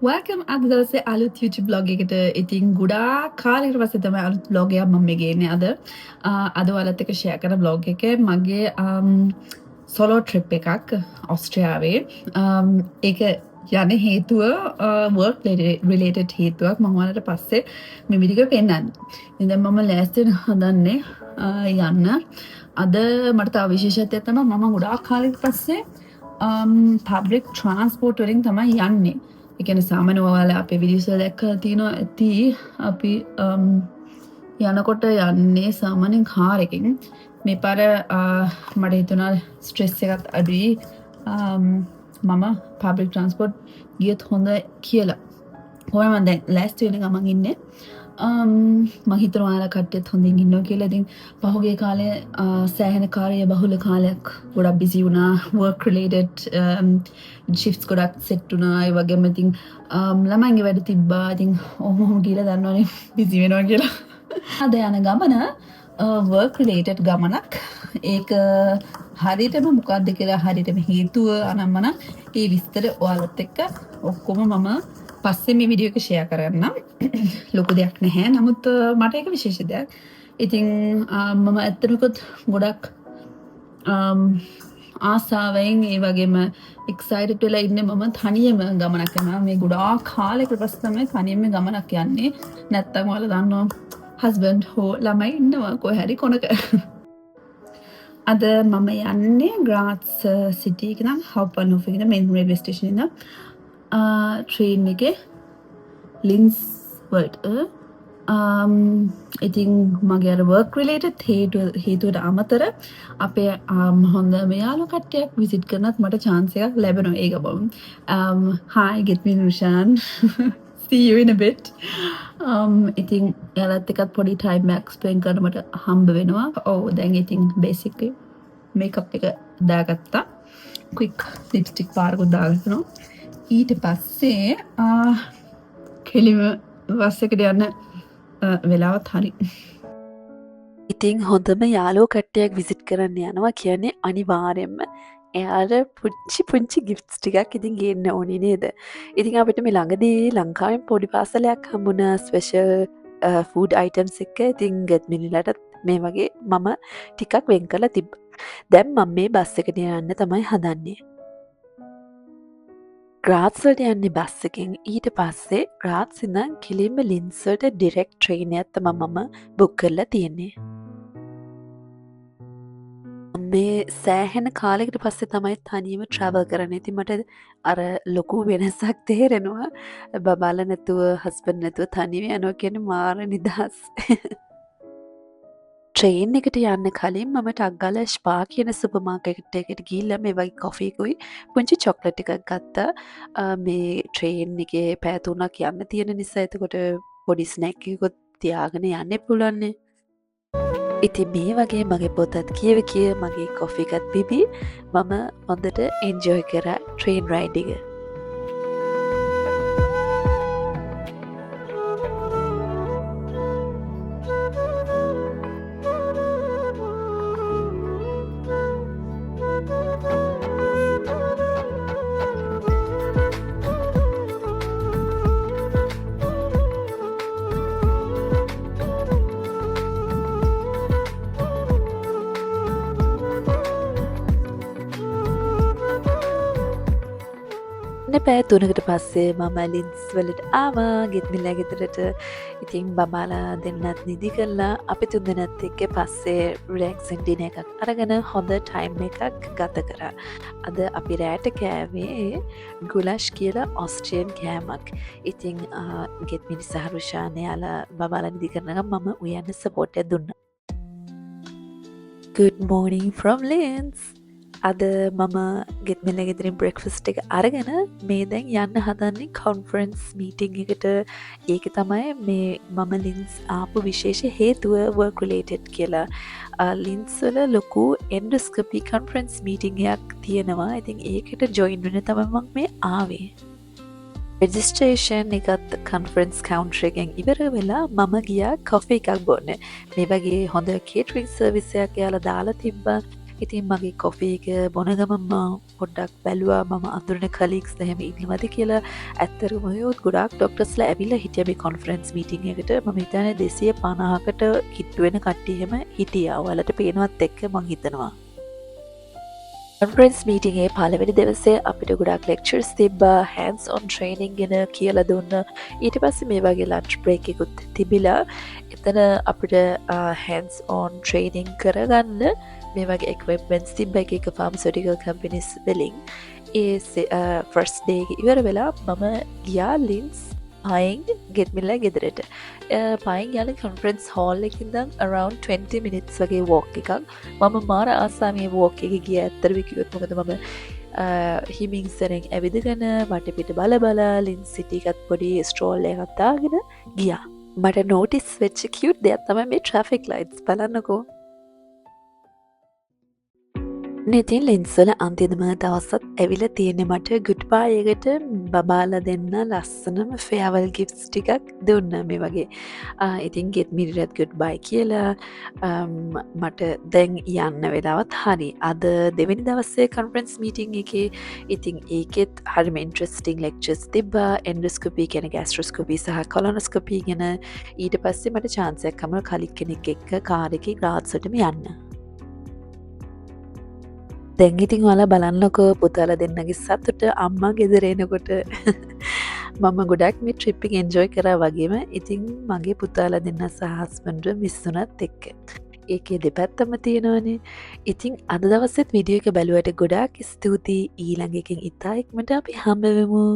Welcome අද දවසේ අලුත් YouTube vlog එකට. ඉතින් ගොඩාක් කාලයකට පස්සේ තමයි අලුත් vlog එකක් මම මේ ගේන්නේ අද. අද ඔයාලත් එක්ක share කරන vlog එක මගේ solo trip එකක් ඕස්ට්‍රේලියාවේ. ඒක යන්නේ හේතුව work related හේතුවක් මම ඔයාලට පස්සේ මේ වීඩියෝ එක පෙන්නන්න. ඉතින් දැන් මම ලෑස්ති හදන්නේ යන්න. අද මට තව විශේෂත්වයක් තමයි මම ගොඩාක් කාලයකට පස්සේ public transport වලින් තමයි යන්නේ. ඒ කියන්නේ සාමාන්‍ය ඔයාලා අපේ වීඩියෝස් වල දැක්කලා තියෙනවා ඇති අපි යනකොට යන්නේ සාමාන්‍යයෙන් කාර් එකකින්. මේ පාර මට හිතුණා ස්ට්‍රෙස් එකත් අඩුයි මම public transport ගියත් හොඳ කියලා. කොහොමද මම දැන් ලෑස්ති වෙන ගමන් ඉන්නේ. මම හිතනවා ඔයාලා කට්ටියත් හොඳින් ඉන්නවා කියලා. ඉතින් පහුගිය කාලේ සෑහෙන කාර්ය බහුල කාලයක් ගොඩක් බිසි වුණා. work related shifts ගොඩක් සෙට් වුණා. ඒ වගේම ඉතින් ළමයින්ගේ වැඩ තිබ්බා. ඉතින් ඔහොම කියලා දන්නවනේ බිසි වෙනවා කියලා. අද යන ගමන work related ගමනක්. ඒක හරියටම මොකක්ද කියලා හරියටම හේතුව අනම්මන ඒ විස්තර ඔයාලත් එක්ක ඔක්කොම මම පස්සේ මේ වීඩියෝ එක ෂෙයා කරන්නම්. ලොකු දෙයක් නැහැ. නමුත් මට ඒක විශේෂ දෙයක්. ඉතින් මම ඇත්තටම ගොඩක් ආසාවෙන් ඒ වගේම එක්සයිටඩ් වෙලා ඉන්නේ මම තනියම ගමනක් යනවා. මේ ගොඩාක් කාලයකට පස්සේ තමයි තනියම ගමනක් යන්නේ. නැත්තම් ඔයාලා දන්නවා හස්බන්ඩ් හෝ ළමයි ඉන්නවා කොහේ හරි කොනක. අද මම යන්නේ ග්‍රාට්ස් සිටි එක නම් හව්පන්හොෆ් එකේ මේන් රේල්වේ ස්ටේෂන් ඉඳන් train එකේ ලින්ස් වලට ඉතින් මගේ අර work related හේතුවට අමතර අපේ හොඳ මෙයාලු කට්ටියක් විසිට් කරනත් මට chance එකක් ලැබෙනවා ඒක බම්. Hi get me Nushan. See you in a bit. ඉතින් එයාලත් එක්කත් පොඩි time එකක් spend කරන්න මට හම්බ වෙනවා. දැන් ඉතින් basically makeup එක දාගත්තා. quick lipstick පාරකුත් දාගන්නවා. ඊට පස්සේ කෙලිම බස් එකට යන්න වෙලාවත් හරි. ඉතින් හොඳම යාළුවෝ කට්ටියක් විසිට් කරන්න යනවා කියන්නේ අනිවාර්යෙන්ම එයාට පුංචි ගිෆ්ට්ස් ටිකක් ඉතින් ගේන්න ඕනේ නේද? ඉතින් අපිට මේ ළඟදී ලංකාවෙන් පොඩි පාසලයක් හම්බුණා ස්පෙෂල් ෆුඩ් අයිටම්ස් එක. ඉතින් ගැත්මිනිලට මේ වගේ මම ටිකක් වෙන් කරලා තිබ්බා. දැන් මම මේ බස් එකට යන්න තමයි හදන්නේ. ග්‍රාට්ස් වලට යන්නේ බස් එකෙන්. ඊට පස්සේ ග්‍රාට්ස් ඉඳන් කිලින්ම ලින්ස් වලට ඩිරෙක්ට් ට්‍රේන් එකක් තමයි මම බුක් කරලා තියෙන්නේ. මේ සෑහෙන කාලයකට පස්සේ තමයි තනියම ට්‍රැවල් කරන්නේ. ඉතින් මට අර ලොකු වෙනසක් තේරෙනවා. බබාලා නැතුව හස්බන්ඩ් නැතුව තනියම යනවා කියන්නේ මාර නිදහස්. ට්‍රේන් එකට යන්න කලින් මම ටක් ගාලා ස්පා කියන සුපර් මාකට් එකට ගිහිල්ලා මේ වගේ කොෆි එකකුයි පුංචි චොක්ලට් එකක් ගත්තා. මේ ට්‍රේන් එකේ පැය 3ක් යන්න තියෙන නිසා එතකොට පොඩි ස්නැක් එකකුත් තියාගෙන යන්න පුළුවන්නේ. ඉතින් මේ වගේ මගේ පොතත් කියව මගේ කොෆි එකත් බිබි මම හොඳට එන්ජොයි කරා ට්‍රේන් රයිඩ් එක. පැය 3කට පස්සේ මම ලින්ස් වලට ආවා ගෙත්මිලා ගෙදරට. ඉතින් බබාලා දෙන්නත් නිදි කරලා අපි තුන්දෙනාත් එක්ක පස්සේ රිලැක්සින් ඩිනර් එකක් අරගෙන හොඳ ටයිම් එකක් ගත කරා. අද අපි රෑට කෑවේ ගුලාෂ් කියලා ඕස්ට්‍රේලියන් කෑමක්. ඉතින් ගෙත්මිනි සහ රුෂාන් යාලා බබාලා නිදි කරනකම් මම උයන්න සපෝට් එක දුන්නා. Good morning from Linz. අද මම ගෙත්මිල ගෙදරින් බ්‍රෙක්ෆස්ට් එක අරගෙන මේ දැන් යන්න හදන්නේ කොන්ෆරන්ස් මීටිං එකට. ඒක තමයි මේ මම ලින්ස් ආපු විශේෂ හේතුව work related කියලා. ලින්ස් වල ලොකු එන්ඩොස්කෝපි කොන්ෆරන්ස් මීටිං එකක් තියෙනවා. ඉතින් ඒකට ජොයින් වෙන්න තමයි මම මේ ආවේ. රෙජිස්ට්‍රේෂන් එකත් කන්ෆරන්ස් කවුන්ටර් එකෙන් ඉවර වෙලා මම ගියා කොෆි එකක් බොන්න. මේ වගේ හොඳ කේටරින් සර්විස් එකක් යාලා දාලා තිබ්බා. ඉතින් මගේ කොෆී එක බොන ගමන් පොඩ්ඩක් බැලුවා මම අඳුරන කලීක්ස් එහෙම ඉන්නවද කියලා. ඇත්තටම යොත් ගොඩාක් ඩොක්ටර්ස්ලා ඇවිල්ලා හිටියා මේ කොන්ෆරන්ස් මීටින් එකට. මම හිතන්නේ 250කට කිට්ටු වෙන කට්ටිය එහෙම හිටියා. ඔයාලට පේනවත් එක්ක මං හිතනවා. කොන්ෆරන්ස් මීටින්ගේ පළවෙනි දවසේ අපිට ගොඩක් ලෙක්චර්ස් තිබ්බා, hands on training ගැන කියලා දුන්න. ඊට පස්සේ මේ වගේ lunch break එකකුත් තිබිලා එතන අපිට hands on training කරගන්න මේ වගේ equipments තිබ්බ එක pharmaceutical companies වලින්. ඒ first day එක ඉවර වෙලා මම ගියා ලින්ස් පයින් ගෙට්මිල්ලා ගෙදරට. පයින් යන කොන්ෆරන්ස් හෝල් එකකින් ඉඳන් around 20 minutes වගේ walk එකක්. මම මාර ආසා මේ walk එක ගියා ඇත්තටම කිව්වොත්. මොකද මම හිමින් සරෙන් ඇවිදගෙන වටපිට බල බල ලින්ස් සිටි එකත් පොඩි ස්ට්‍රෝල් එකක් දාගෙන ගියා. මට නෝටිස් වෙච්ච කියුට් දෙයක් තමයි මේ ට්‍රැෆික් ලයිට්ස් බලන්නකෝ. ඉතින් ලින්ස්වල අන්තිම දවසත් ඇවිල්ලා තියෙන්නේ මට ගුඩ් බයි එකට බබාලා දෙන්න ලස්සනම ෆෙයාවල් ගිෆ්ට්ස් ටිකක් දුන්නා මේ වගේ. ඉතින් ගෙට් මිරිරත් ගුඩ් බයි කියලා මට දැන් යන්න වෙලාවත් හරි. අද දෙවෙනි දවසේ කොන්ෆරන්ස් මීටින් එකේ ඉතින් ඒකෙත් හරිම ඉන්ට්‍රෙස්ටිං ලෙක්චර්ස් තිබ්බා. එන්ඩොස්කෝපි කියන ගෑස්ට්‍රොස්කෝපි සහ කොලොනොස්කෝපි ගැන. ඊට පස්සේ මට chance එකක් හම්බුණා කලික් කෙනෙක් එක්ක කාර් එකේ ග්‍රාඩ්ස් වලටම යන්න. දැන් ඉතින් ඔයාලා බලන්නකෝ පුතාලා දෙන්නගේ සතුට අම්මා ගෙදර එනකොට. මම ගොඩක් මේ ට්‍රිප් එක එන්ජොයි කරා වගේම ඉතින් මගේ පුතාලා දෙන්න සහ හස්බන්ඩ් මිස්සුනත් එක්ක. ඒකේ දෙපැත්තම තියෙනවනේ. ඉතින් අද දවසෙත් වීඩියෝ එක බැලුවට ගොඩාක් ස්තුතියි. ඊළඟ එකෙන් ඉතා ඉක්මනට අපි හම්බ වෙමු.